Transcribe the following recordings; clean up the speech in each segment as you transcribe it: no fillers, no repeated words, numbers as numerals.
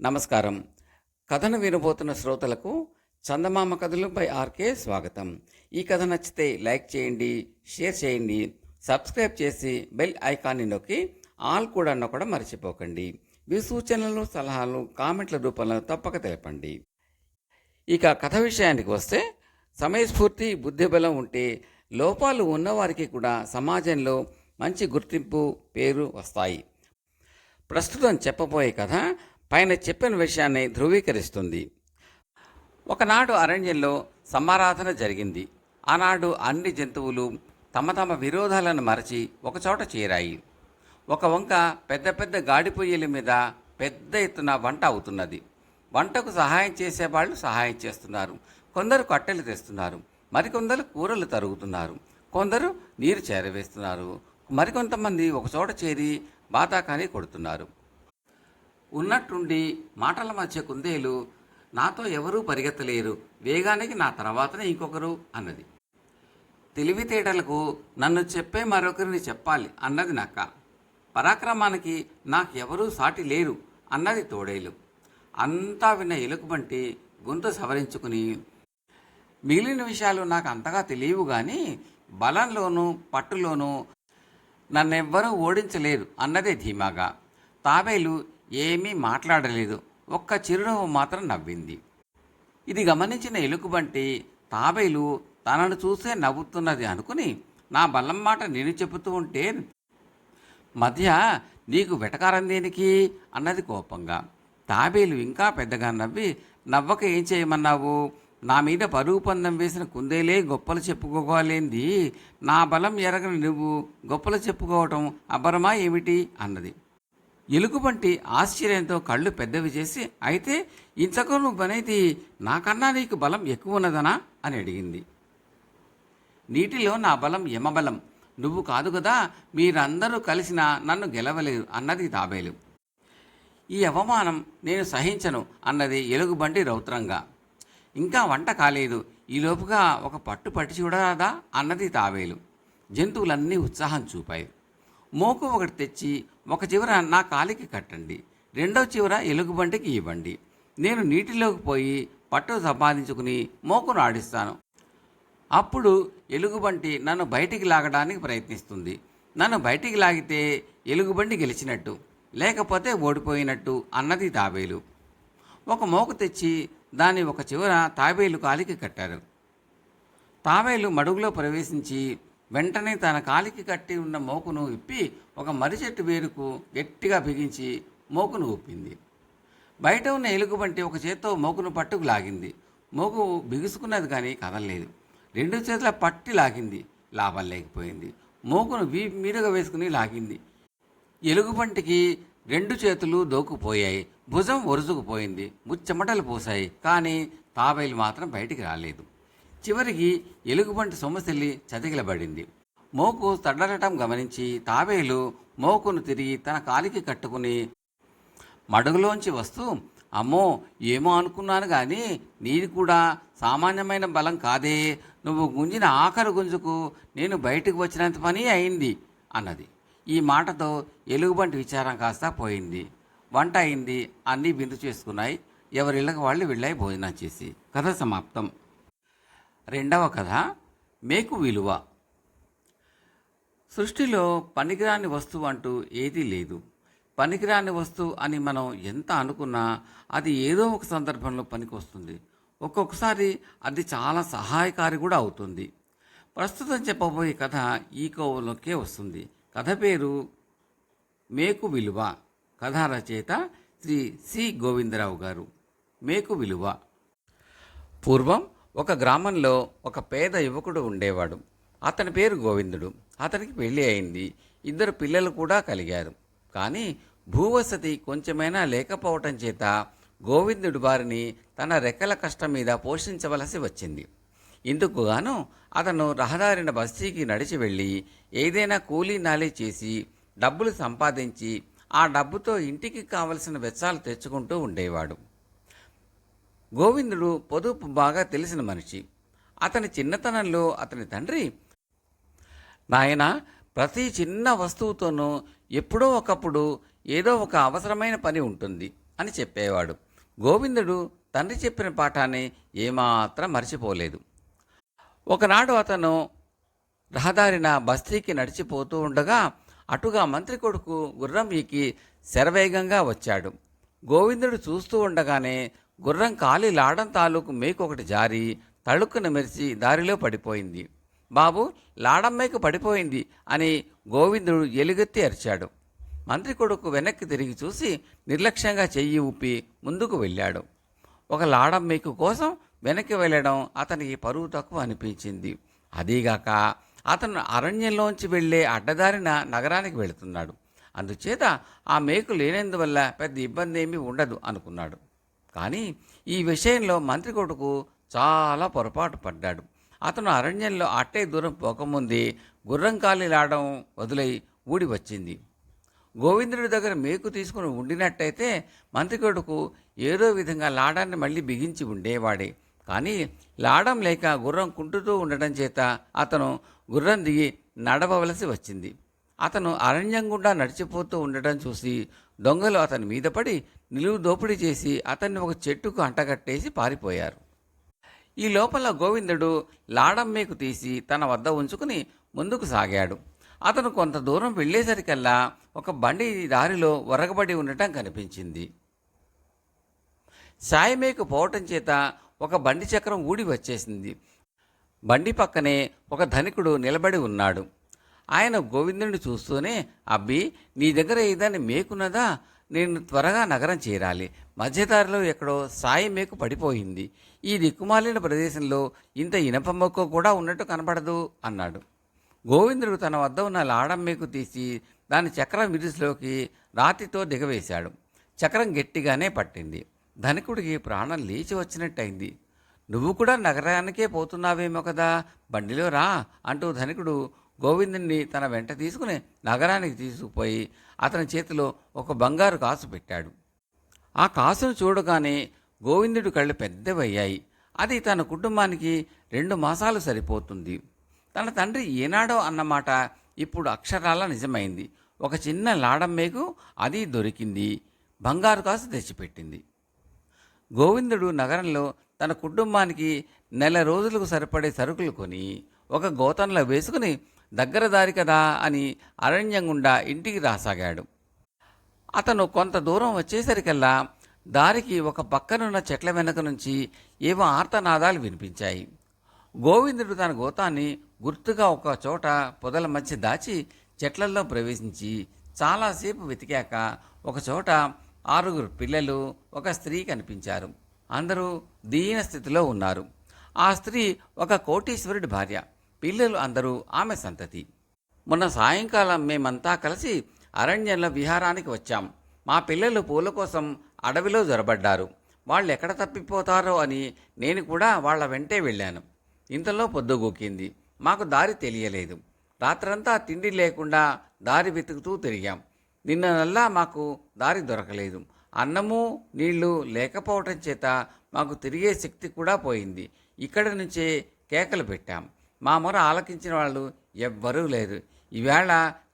నమస్కారం. కథను వినబోతున్న శ్రోతలకు చందమామ కథలు బై ఆర్కే స్వాగతం. ఈ కథ నచ్చితే లైక్ చేయండి, షేర్ చేయండి, సబ్స్క్రైబ్ చేసి బెల్ ఐకాన్ని నొక్కి ఆల్ కూడా నొక్కడం మర్చిపోకండి. మీ సూచనలు, సలహాలు కామెంట్ల రూపంలో తప్పక తెలపండి. ఇక కథ విషయానికి వస్తే, సమయస్ఫూర్తి, బుద్ధిబలం ఉంటే లోపాలు ఉన్నవారికి కూడా సమాజంలో మంచి గుర్తింపు, పేరు వస్తాయి. ప్రస్తుతం చెప్పబోయే కథ పైన చెప్పిన విషయాన్ని ధృవీకరిస్తుంది. ఒకనాడు అరణ్యంలో సమారాధన జరిగింది. ఆనాడు అన్ని జంతువులు తమ తమ విరోధాలను మరచి ఒకచోట చేరాయి. ఒక వంక పెద్ద పెద్ద గాడిపొయ్యల మీద పెద్ద ఎత్తున వంట అవుతున్నది. వంటకు సహాయం చేసేవాళ్ళు సహాయం చేస్తున్నారు. కొందరు కట్టెలు తెస్తున్నారు, మరికొందరు కూరలు తరుగుతున్నారు, కొందరు నీరు చేరవేస్తున్నారు, మరికొంతమంది ఒకచోట చేరి బాతాకాని కొడుతున్నారు. ఉన్నట్టుండి మాటల మధ్య కుందేలు, నాతో ఎవరూ పరిగెత్తలేరు, వేగానికి నా తర్వాతనే ఇంకొకరు అన్నది. తెలివితేటలకు నన్ను చెప్పే మరొకరిని చెప్పాలి అన్నది నక్క. పరాక్రమానికి నాకెవరూ సాటి లేరు అన్నది తోడేలు. అంతా విన్న ఎలుకబంటి గొంతు సవరించుకుని, మిగిలిన విషయాలు నాకు అంతగా తెలియవు కానీ బలంలోనూ పట్టులోనూ నన్నెవ్వరూ ఓడించలేరు అన్నదే ధీమాగా. తాబేలు ఏమీ మాట్లాడలేదు, ఒక్క చిరునవ్వు మాత్రం నవ్వింది. ఇది గమనించిన ఎలుకబంటి, తాబేలు తనను చూసే నవ్వుతున్నది అనుకుని, నా బలం మాట నేను చెబుతూ ఉంటే మధ్య నీకు వెటకారం దేనికి అన్నది కోపంగా. తాబేలు ఇంకా పెద్దగా నవ్వి, నవ్వక ఏం చేయమన్నావు? నా మీద పరుగు పందెం వేసిన కుందేలే గొప్పలు చెప్పుకోవాలేంది, నా బలం ఎరగని నువ్వు గొప్పలు చెప్పుకోవటం అబ్బరమా ఏమిటి అన్నది. ఎలుగుబంటి ఆశ్చర్యంతో కళ్ళు పెద్దవి చేసి, అయితే ఇంతకు నువ్వనేది నాకన్నా నీకు బలం ఎక్కువ ఉన్నదనా అని అడిగింది. నీటిలో నా బలం యమబలం, నువ్వు కాదు కదా, మీరందరూ కలిసినా నన్ను గెలవలేరు అన్నది తాబేలు. ఈ అవమానం నేను సహించను అన్నది ఎలుగుబంటి రౌద్రంగా. ఇంకా వంట కాలేదు, ఈలోపుగా ఒక పట్టు పట్టి చూడరాదా అన్నది తాబేలు. జంతువులన్నీ ఉత్సాహం చూపాయి. మోకు ఒకటి తెచ్చి ఒక చివర నా కాలికి కట్టండి, రెండో చివర ఎలుగుబంటికి ఇవ్వండి. నేను నీటిలోకి పోయి పట్టు సంపాదించుకుని మోకును ఆడిస్తాను. అప్పుడు ఎలుగుబంటి నన్ను బయటికి లాగడానికి ప్రయత్నిస్తుంది. నన్ను బయటికి లాగితే ఎలుగుబంటి గెలిచినట్టు, లేకపోతే ఓడిపోయినట్టు అన్నది తాబేలు. ఒక మోకు తెచ్చి దాన్ని ఒక చివర తాబేలు కాలికి కట్టారు. తాబేలు మడుగులో ప్రవేశించి వెంటనే తన కాలికి కట్టి ఉన్న మోకును విప్పి ఒక మర్రి చెట్టు వేరుకు గట్టిగా బిగించి మోకును ఊపింది. బయట ఉన్న ఎలుగుబంటి ఒక చేత్తో మోకును పట్టుకు లాగింది. మోకు బిగుసుకున్నది కానీ కదలలేదు. రెండు చేతుల పట్టి లాగింది, లాభం లేకపోయింది. మోకును మీదుగా వేసుకుని లాగింది. ఎలుగుబంటికి రెండు చేతులు దోకుపోయాయి, భుజం ఒరుసుకుపోయింది, ముచ్చెమటలు పోసాయి. కానీ తాబేలు మాత్రం బయటికి రాలేదు. చివరికి ఎలుగుబంటి సొమ్మసిల్లి చతికిలబడింది. మోకు తడలటం గమనించి తాబేలు మోకును తిరిగి తన కాలికి కట్టుకుని మడుగులోంచి వస్తూ, అమ్మో ఏమో అనుకున్నాను కానీ నీది కూడా సామాన్యమైన బలం కాదే, నువ్వు గుంజిన ఆఖరు గుంజుకు నేను బయటకు వచ్చినంత పని అయింది అన్నది. ఈ మాటతో ఎలుగుబంటి విచారం కాస్త పోయింది. వంట అయింది, అన్నీ బిందు చేసుకున్నాయి. ఎవరిళ్ళకి వాళ్ళు వెళ్ళాయి భోజనం చేసి. కథ సమాప్తం. రెండవ కథ, మేకు విలువ. సృష్టిలో పనికిరాని వస్తువు అంటూ ఏదీ లేదు. పనికిరాని వస్తువు అని మనం ఎంత అనుకున్నా అది ఏదో ఒక సందర్భంలో పనికి వస్తుంది. ఒక్కొక్కసారి అది చాలా సహాయకారి కూడా అవుతుంది. ప్రస్తుతం చెప్పబోయే కథ ఈ కోవలోకే వస్తుంది. కథ పేరు మేకు విలువ. కథా రచయిత శ్రీ సి గోవిందరావు గారు. మేకు విలువ. పూర్వం ఒక గ్రామంలో ఒక పేద యువకుడు ఉండేవాడు. అతని పేరు గోవిందుడు. అతనికి పెళ్లి అయింది, 2 పిల్లలు కూడా కలిగారు. కానీ భూవసతి కొంచెమైనా లేకపోవటం చేత గోవిందుడు వారిని తన రెక్కల కష్టం మీద పోషించవలసి వచ్చింది. ఇందుకు గాను అతను రహదారిన బస్తీకి నడిచి వెళ్ళి ఏదైనా కూలీ నాలీ చేసి డబ్బులు సంపాదించి ఆ డబ్బుతో ఇంటికి కావలసిన వెచ్చాలు తెచ్చుకుంటూ ఉండేవాడు. గోవిందుడు పొదుపు బాగా తెలిసిన మనిషి. అతని చిన్నతనంలో అతని తండ్రి, నాయనా, ప్రతి చిన్న వస్తువుతోనూ ఎప్పుడో ఒకప్పుడు ఏదో ఒక అవసరమైన పని ఉంటుంది. అని చెప్పేవాడు. గోవిందుడు తండ్రి చెప్పిన పాఠాన్ని ఏమాత్రం మర్చిపోలేదు. ఒకనాడు అతను రహదారిన బస్తీకి నడిచిపోతూ ఉండగా అటుగా మంత్రి కొడుకు గుర్రం ఎక్కి శరవేగంగా వచ్చాడు. గోవిందుడు చూస్తూ ఉండగానే గుర్రం కాలి లాడం తాలూకు మేకొకటి జారి తళుక్కున మెరిసి దారిలో పడిపోయింది. బాబు, లాడం మేకు పడిపోయింది అని గోవిందుడు ఎలుగెత్తి అరిచాడు. మంత్రి కొడుకు వెనక్కి తిరిగి చూసి నిర్లక్ష్యంగా చెయ్యి ఊపి ముందుకు వెళ్ళాడు. ఒక లాడం మేకు కోసం వెనక్కి వెళ్ళడం అతనికి పరువు తక్కువ అనిపించింది. అదీగాక అతను అరణ్యంలోంచి వెళ్లే అడ్డదారిన నగరానికి వెళుతున్నాడు. అందుచేత ఆ మేకు లేనందువల్ల పెద్ద ఇబ్బంది ఏమీ ఉండదు అనుకున్నాడు. కానీ ఈ విషయంలో మంత్రి కొడుకు చాలా పొరపాటు పడ్డాడు. అతను అరణ్యంలో అట్టే దూరం పోకముందే గుర్రం కాలి లాడడం వదిలై ఊడి వచ్చింది. గోవిందుడి దగ్గర మేకు తీసుకుని ఉండినట్టయితే మంత్రి కొడుకు ఏదో విధంగా లాడాన్ని మళ్ళీ బిగించి ఉండేవాడే. కానీ లాడం లేక గుర్రం కుంటుతూ ఉండడం చేత అతను గుర్రం దిగి నడవవలసి వచ్చింది. అతను అరణ్యం గుండా నడిచిపోతూ ఉండటం చూసి దొంగలు అతని మీద పడి నిలువు దోపిడీ చేసి అతన్ని ఒక చెట్టుకు అంటగట్టేసి పారిపోయారు. ఈ లోపల గోవిందుడు లాడం మేకు తీసి తన వద్ద ఉంచుకుని ముందుకు సాగాడు. అతను కొంత దూరం వెళ్ళేసరికల్లా ఒక బండి దారిలో ఒరగబడి ఉండటం కనిపించింది. సాయమేకు పోవటం చేత ఒక బండి చక్రం ఊడి వచ్చేసింది. బండి పక్కనే ఒక ధనికుడు నిలబడి ఉన్నాడు. ఆయన గోవిందుడిని చూస్తూనే, అబ్బి, నీ దగ్గర ఏదైనా మేకున్నదా? నేను త్వరగా నగరం చేరాలి. మధ్యదారిలో ఎక్కడో సాయి మేకు పడిపోయింది. ఈ దిక్కుమాలిన ప్రదేశంలో ఇంత ఇనప మొక్క కూడా ఉన్నట్టు కనపడదు అన్నాడు. గోవిందుడు తన వద్ద ఉన్న లాడం మేకు తీసి దాని చక్రం విరుసులోకి రాతితో దిగవేశాడు. చక్రం గట్టిగానే పట్టింది. ధనికుడికి ప్రాణం లేచి వచ్చినట్టయింది. నువ్వు కూడా నగరానికే పోతున్నావేమో కదా, బండిలో రా అంటూ ధనికుడు గోవిందుని తన వెంట తీసుకుని నగరానికి తీసుకుపోయి అతని చేతిలో ఒక బంగారు కాసు పెట్టాడు. ఆ కాసును చూడగానే గోవిందుడి కళ్ళు పెద్దవయ్యాయి. అది తన కుటుంబానికి 2 మాసాలు సరిపోతుంది. తన తండ్రి ఏనాడో అన్నమాట ఇప్పుడు అక్షరాల నిజమైంది. ఒక చిన్న లాడం మేకు అది దొరికింది. బంగారు కాసు తెచ్చిపెట్టింది. గోవిందుడు నగరంలో తన కుటుంబానికి 1 నెల రోజులకు సరిపడే సరుకులు కొని ఒక గోతంలో వేసుకుని దగ్గర దారి కదా అని అరణ్యం గుండా ఇంటికి రాసాగాడు. అతను కొంత దూరం వచ్చేసరికల్లా దారికి ఒక పక్కనున్న చెట్ల వెనక నుంచి ఏవో ఆర్తనాదాలు వినిపించాయి. గోవిందుడు తన గోతాన్ని గుర్తుగా ఒక చోట పొదల మధ్య దాచి చెట్లల్లో ప్రవేశించి చాలాసేపు వెతికాక ఒకచోట 6 పిల్లలు, ఒక స్త్రీ కనిపించారు. అందరూ దీన స్థితిలో ఉన్నారు. ఆ స్త్రీ ఒక కోటీశ్వరుడి భార్య. పిల్లలు అందరూ ఆమె సంతతి. మొన్న సాయంకాలం మేమంతా కలిసి అరణ్యంలో విహారానికి వచ్చాం. మా పిల్లలు పూల కోసం అడవిలో జొరబడ్డారు. వాళ్ళు ఎక్కడ తప్పిపోతారో అని నేను కూడా వాళ్ళ వెంటే వెళ్ళాను. ఇంతలో పొద్దుగూకింది. మాకు దారి తెలియలేదు. రాత్రంతా తిండి లేకుండా దారి వెతుకుతూ తిరిగాం. నిన్ననల్లా మాకు దారి దొరకలేదు. అన్నము నీళ్లు లేకపోవటం చేత మాకు తిరిగే శక్తి కూడా పోయింది. ఇక్కడి నుంచే కేకలు పెట్టాం. మా మొర ఆలకించిన వాళ్ళు ఎవ్వరూ లేరు. ఈవేళ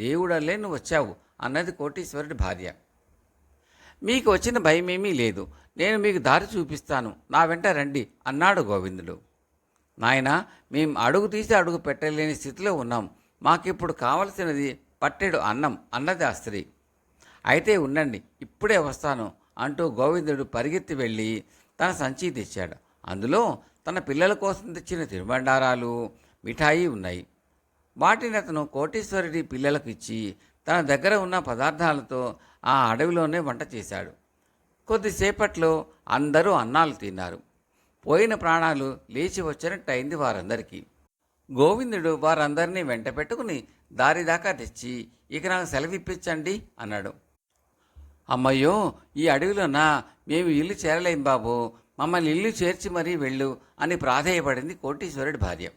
దేవుడల్లే నువ్వు వచ్చావు అన్నది కోటీశ్వరుడి భార్య. మీకు వచ్చిన భయమేమీ లేదు. నేను మీకు దారి చూపిస్తాను, నా వెంట రండి అన్నాడు గోవిందుడు. నాయనా, మేం అడుగు తీసి అడుగు పెట్టలేని స్థితిలో ఉన్నాం. మాకిప్పుడు కావలసినది పట్టెడు అన్నం అన్నది ఆ స్త్రీ. అయితే ఉండండి, ఇప్పుడే వస్తాను అంటూ గోవిందుడు పరిగెత్తి వెళ్ళి తన సంచి తెచ్చాడు. అందులో తన పిల్లల కోసం తెచ్చిన తినుబండారాలు, మిఠాయి ఉన్నాయి. వాటిని అతను కోటీశ్వరుడి పిల్లలకు ఇచ్చి తన దగ్గర ఉన్న పదార్థాలతో ఆ అడవిలోనే వంట చేశాడు. కొద్దిసేపట్లో అందరూ అన్నాలు తిన్నారు. పోయిన ప్రాణాలు లేచి వచ్చినట్టయింది వారందరికీ. గోవిందుడు వారందరినీ వెంట పెట్టుకుని దారిదాకా తెచ్చి, ఇక నాకు సెలవిప్పించండి అన్నాడు. అమ్మయ్యో, ఈ అడవిలోనా? మేము ఇల్లు చేరలేం బాబు, మమ్మల్ని ఇల్లు చేర్చి మరీ వెళ్ళు అని ప్రాధేయపడింది కోటీశ్వరుడి భార్య.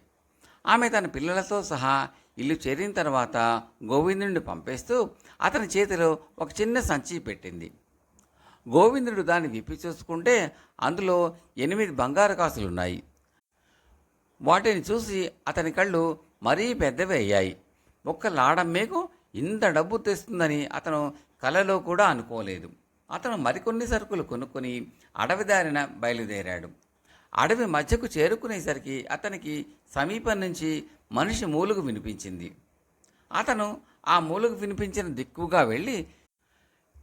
ఆమె తన పిల్లలతో సహా ఇల్లు చేరిన తర్వాత గోవిందుడిని పంపేస్తూ అతని చేతిలో ఒక చిన్న సంచి పెట్టింది. గోవిందుడు దాన్ని విప్పి చూసుకుంటే అందులో 8 బంగారు కాసులున్నాయి. వాటిని చూసి అతని కళ్ళు మరీ పెద్దవి అయ్యాయి. ఒక్క లాడం మేకు ఇంత డబ్బు తెస్తుందని అతను కలలో కూడా అనుకోలేదు. అతను మరికొన్ని సరుకులు కొనుక్కొని అడవి దారిన బయలుదేరాడు. అడవి మధ్యకు చేరుకునేసరికి అతనికి సమీపం నుంచి మనిషి మూలుగు వినిపించింది. అతను ఆ మూలుగు వినిపించిన దిక్కుగా వెళ్ళి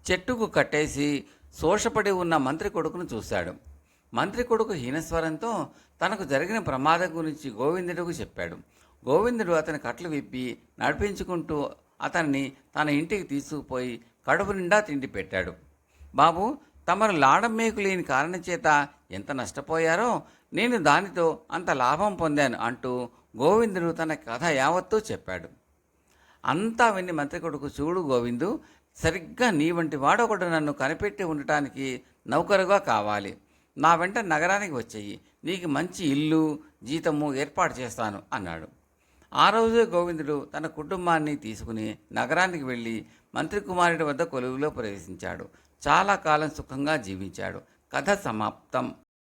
చెట్టుకు కట్టేసి శోషపడి ఉన్న మంత్రి కొడుకును చూశాడు. మంత్రి కొడుకు హీనస్వరంతో తనకు జరిగిన ప్రమాదం గురించి గోవిందుడికి చెప్పాడు. గోవిందుడు అతని కట్లు విప్పి నడిపించుకుంటూ అతన్ని తన ఇంటికి తీసుకుపోయి కడుపు నిండా తిండి పెట్టాడు. బాబు, తమరు లాడం మేకు లేని కారణం చేత ఎంత నష్టపోయారో నేను దానితో అంత లాభం పొందాను అంటూ గోవిందుడు తన కథ యావత్తూ చెప్పాడు. అంతా విని మంత్రి కొడుకు, చూడు గోవిందు, సరిగ్గా నీ వంటి వాడొకడు నన్ను కనిపెట్టి ఉండటానికి నౌకరుగా కావాలి. నా వెంట నగరానికి వచ్చేయి, నీకు మంచి ఇల్లు జీతము ఏర్పాటు చేస్తాను అన్నాడు. ఆ రోజే గోవిందుడు తన కుటుంబాన్ని తీసుకుని నగరానికి వెళ్ళి మంత్రి కుమారుడి వద్ద కొలువులో ప్రవేశించాడు. చాలా కాలం సుఖంగా జీవించాడు. కథ సమాప్తం.